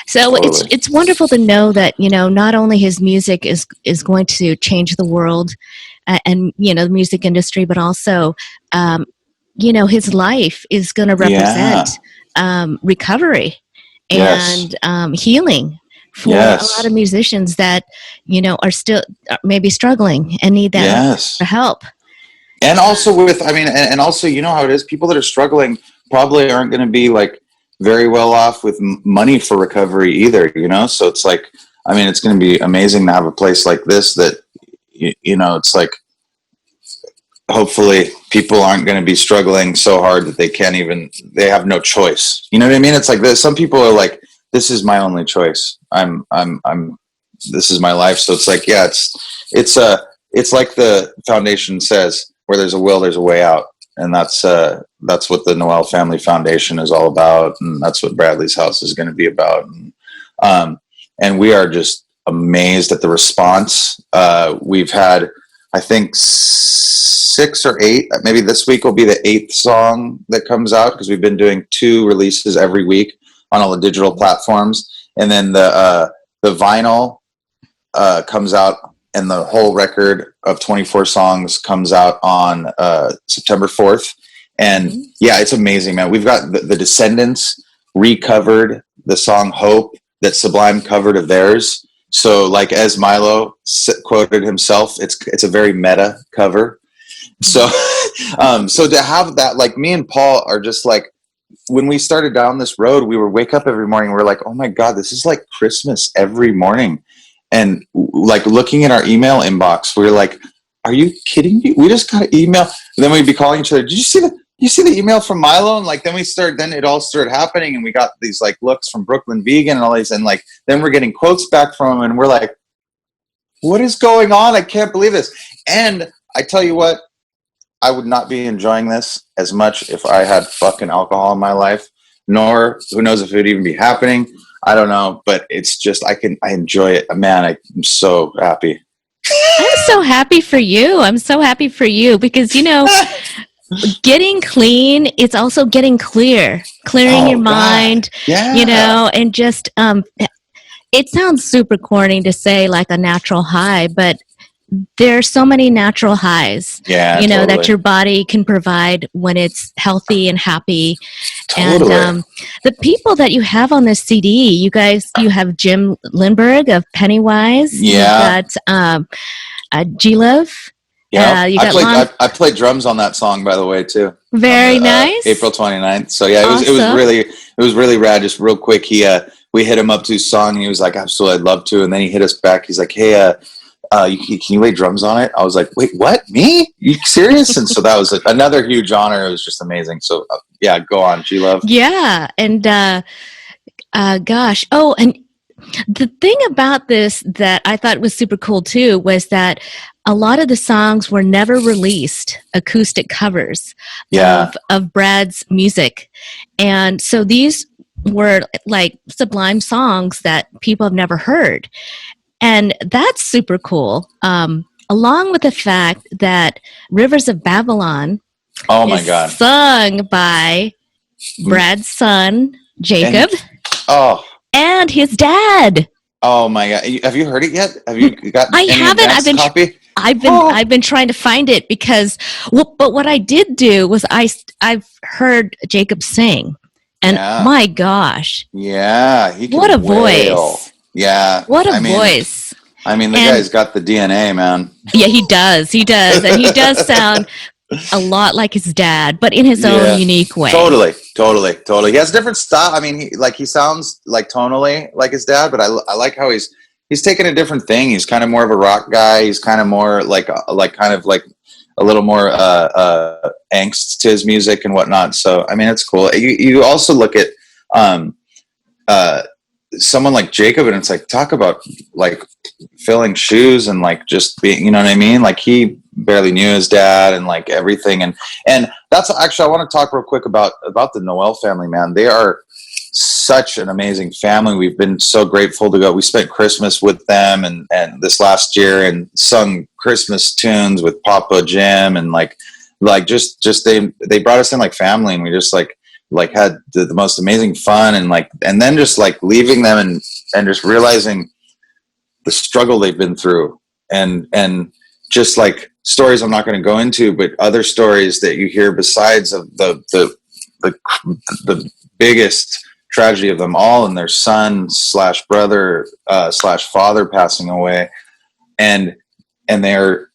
So totally. It's wonderful to know that, not only his music is going to change the world and, the music industry, but also, his life is going to represent recovery and healing for a lot of musicians that, are still maybe struggling and need that for help. And also and also, how it is, people that are struggling probably aren't going to be like very well off with money for recovery either, so it's like, it's going to be amazing to have a place like this that, it's like, hopefully people aren't going to be struggling so hard that they have no choice. You know what I mean? It's like this. Some people are like, this is my only choice. This is my life. So it's like, it's like the foundation says, where there's a will, there's a way out. And that's what the Nowell Family Foundation is all about. And that's what Bradley's house is going to be about. And we are just amazed at the response. We've had, I think, 6 or 8, maybe this week will be the 8th song that comes out, because we've been doing 2 releases every week on all the digital platforms. And then the vinyl comes out, and the whole record of 24 songs comes out on September 4th. And it's amazing, man. We've got the Descendants recovered the song Hope that Sublime covered of theirs. So like, as Milo quoted himself, it's a very meta cover. So, so to have that, like, me and Paul are just like, when we started down this road, we would wake up every morning. We're like, oh my God, this is like Christmas every morning. And like, looking at our email inbox, we were like, are you kidding me? We just got an email. And then we'd be calling each other. Did you see the email from Milo? And like, then it all started happening, and we got these like looks from Brooklyn Vegan and all these, and like, then we're getting quotes back from him, and we're like, what is going on? I can't believe this. And I tell you what, I would not be enjoying this as much if I had fucking alcohol in my life, nor who knows if it would even be happening. I don't know, but it's just, I enjoy it. Man, I'm so happy. I'm so happy for you. I'm so happy for you because, getting clean, it's also getting clearing your mind, and just, it sounds super corny to say like a natural high, but there are so many natural highs, totally. that your body can provide when it's healthy and happy. Totally. And the people that you have on this CD, you have Jim Lindbergh of Pennywise. Yeah. You've got G-Love. Yeah, I played drums on that song, by the way, too. Very nice. April 29th. So yeah, awesome. It was really rad. Just real quick, we hit him up to a song, and he was like, "Absolutely, I'd love to." And then he hit us back. He's like, "Hey, can you lay drums on it?" I was like, "Wait, what? Me? You serious?" And so that was another huge honor. It was just amazing. So yeah, go on, G-Love. Yeah, and gosh, and the thing about this that I thought was super cool too was that a lot of the songs were never released, acoustic covers of Brad's music. And so these were like sublime songs that people have never heard. And that's super cool. Along with the fact that Rivers of Babylon is sung by Brad's son, Jacob, and his dad. Oh my God! Have you heard it yet? Have you got? I haven't. Copy? I've been trying to find it because. But what I did do was I've heard Jacob sing, and my gosh, what a voice! Yeah, what a voice! I mean, the guy's got the DNA, man. Yeah, he does, and he does sound a lot like his dad, but in his own unique way. Totally. He has different style. I mean, he sounds like tonally like his dad, but I like how he's taking a different thing. He's kind of more of a rock guy. He's kind of more like kind of like a little more angst to his music and whatnot. So I mean, it's cool. You also look at someone like Jacob, and it's like, talk about like filling shoes and like just being, you know what I mean? Like he barely knew his dad and like everything. And that's actually, I want to talk real quick about the Nowell family, man. They are such an amazing family. We've been so grateful to go. We spent Christmas with them and this last year and sung Christmas tunes with Papa Jim and like just they brought us in like family, and we just like had the most amazing fun and then just like leaving them and just realizing the struggle they've been through and just like stories I'm not going to go into, but other stories that you hear besides of the biggest tragedy of them all, and their son / brother / father passing away, and they're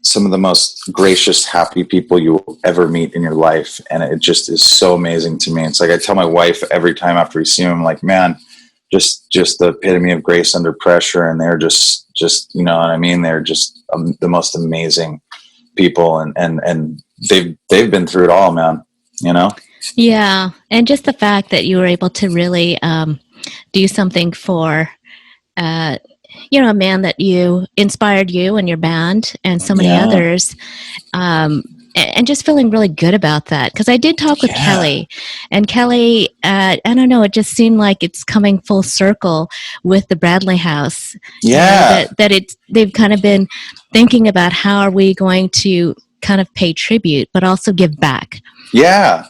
some of the most gracious, happy people you will ever meet in your life. And it just is so amazing to me. It's like, I tell my wife every time after we see them, like, man, just the epitome of grace under pressure. And they're just, you know what I mean? They're just the most amazing people. And they've been through it all, man, you know? Yeah. And just the fact that you were able to really do something for, a man that inspired you and your band and so many others. And just feeling really good about that. Because I did talk with Kellie, and Kellie, I don't know, it just seemed like it's coming full circle with the Bradley House. Yeah. They've kind of been thinking about how are we going to kind of pay tribute, but also give back. Yeah.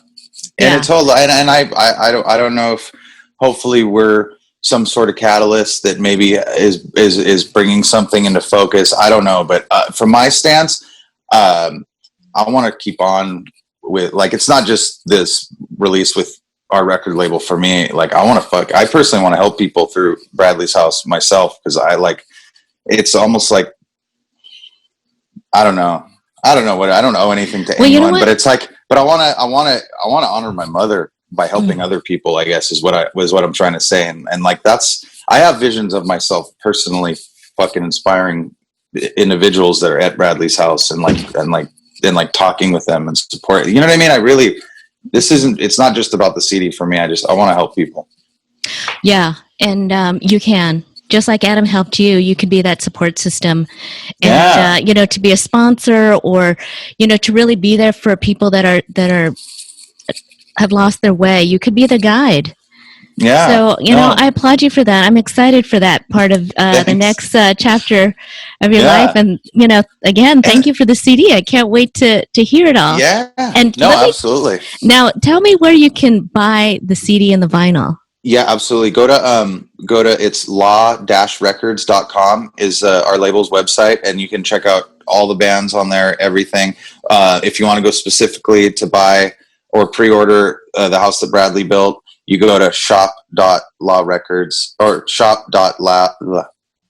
And it's whole, and I don't know if hopefully we're some sort of catalyst that maybe is bringing something into focus. I don't know, but from my stance, I want to keep on with, like, it's not just this release with our record label for me. Like, I personally want to help people through Bradley's House myself, because it's almost like, I don't know I don't owe anything to anyone, but it's like, but I want to honor my mother by helping other people, I guess, is what I'm trying to say. And like, I have visions of myself personally fucking inspiring individuals that are at Bradley's House and talking with them and support. You know what I mean? It's not just about the CD for me. I want to help people. Yeah. And you can. Just like Adam helped you could be that support system, and to be a sponsor, or to really be there for people that have lost their way. You could be the guide. Yeah. So, I applaud you for that. I'm excited for that part of the next chapter of your life. And, again, thank you for the CD. I can't wait to hear it all. Yeah. And absolutely. Now, tell me where you can buy the CD and the vinyl. Yeah, absolutely. Go to it's law-records.com is our label's website, and you can check out all the bands on there, everything. If you want to go specifically to buy or pre-order The House That Bradley Built, you go to shop.lawrecords or shop.la.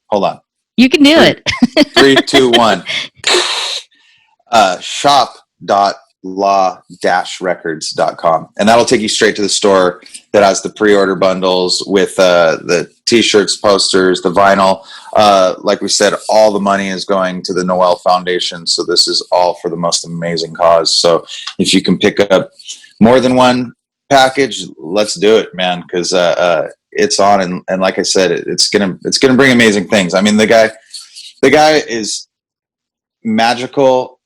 Hold on. You can do it. 3, 2, 1. Shop.law-records.com, and that'll take you straight to the store that has the pre-order bundles with the t-shirts, posters, the vinyl. Like we said, all the money is going to the Nowell Foundation, so this is all for the most amazing cause. So if you can pick up more than one package, let's do it, man, because it's on, and like I said, it's gonna bring amazing things. I mean, the guy is magical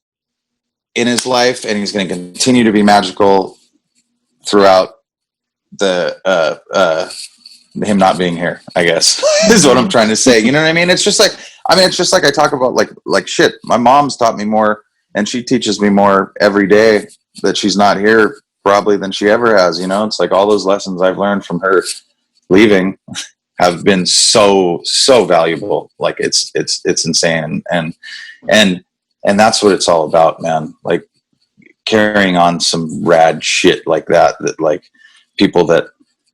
in his life, and he's going to continue to be magical throughout the him not being here, I guess. Is what I'm trying to say. You know what I mean? It's just like I talk about like shit. My mom's taught me more, and she teaches me more every day that she's not here probably than she ever has. It's like all those lessons I've learned from her leaving have been so valuable. Like it's insane, and that's what it's all about, man. Like carrying on some rad shit like that like people that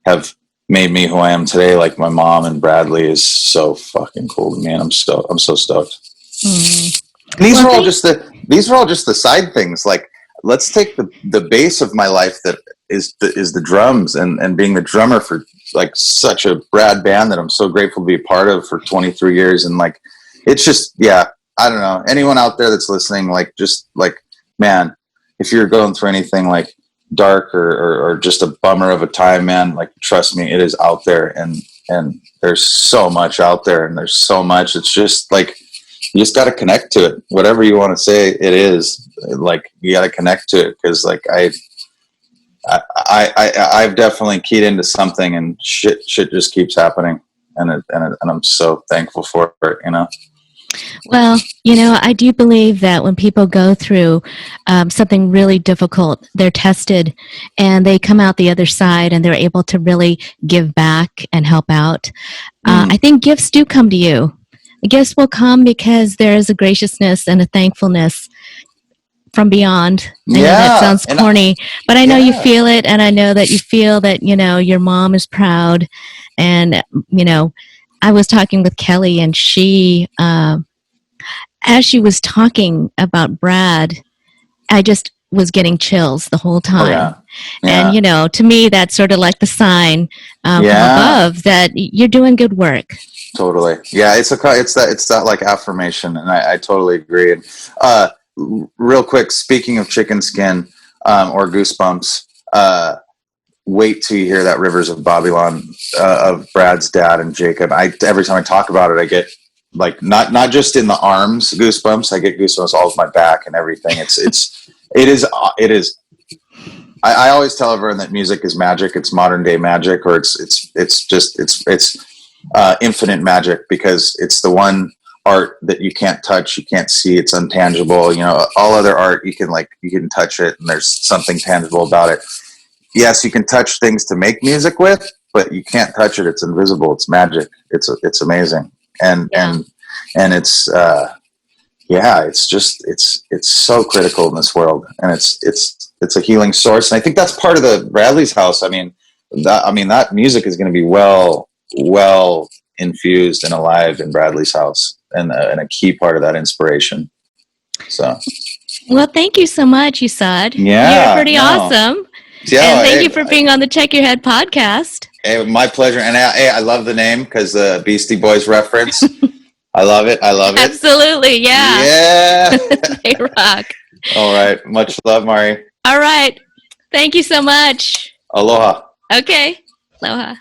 have made me who I am today, like my mom and Bradley, is so fucking cool to me, and I'm so stoked. These are all just the side things. Like, let's take the base of my life that is the drums, and being the drummer for like such a rad band that I'm so grateful to be a part of for 23 years. And like, it's just, yeah, I don't know, anyone out there that's listening, like, just like, man, if you're going through anything like dark or just a bummer of a time, man, like, trust me, it is out there, and there's so much out there, and there's so much. It's just like, you just got to connect to it. Whatever you want to say it is, like, you got to connect to it, because like I've definitely keyed into something, and shit just keeps happening, and I'm so thankful for it, Well, I do believe that when people go through something really difficult, they're tested, and they come out the other side, and they're able to really give back and help out. I think gifts do come to you. Gifts will come because there is a graciousness and a thankfulness from beyond. I know that sounds corny, but I know you feel it, and I know that you feel that, your mom is proud. And, I was talking with Kellie, and she, as she was talking about Brad, I just was getting chills the whole time. And, to me, that's sort of like the sign from above that you're doing good work. Totally. Yeah. It's that like affirmation. And I totally agree. And, real quick, speaking of chicken skin, or goosebumps, wait till you hear that Rivers of Babylon, of Brad's dad and Jacob. Every time I talk about it, I get like, not just in the arms goosebumps, I get goosebumps all over my back and everything. It is. I always tell everyone that music is magic. It's modern day magic, or it's infinite magic, because it's the one art that you can't touch, you can't see, it's intangible. All other art, you can touch it, and there's something tangible about it. Yes, you can touch things to make music with, but you can't touch it. It's invisible. It's magic. It's amazing. And it's it's so critical in this world, and it's a healing source. And I think that's part of the Bradley's house. I mean that music is going to be well infused and alive in Bradley's house, and a key part of that inspiration. So, well, thank you so much, Yesod. You're pretty awesome. Yeah, and thank you for being on the Check Your Head podcast. Hey, my pleasure. And I love the name, because the Beastie Boys reference. I love it. Absolutely, yeah. Yeah. They rock. All right. Much love, Mari. All right. Thank you so much. Aloha. Okay. Aloha.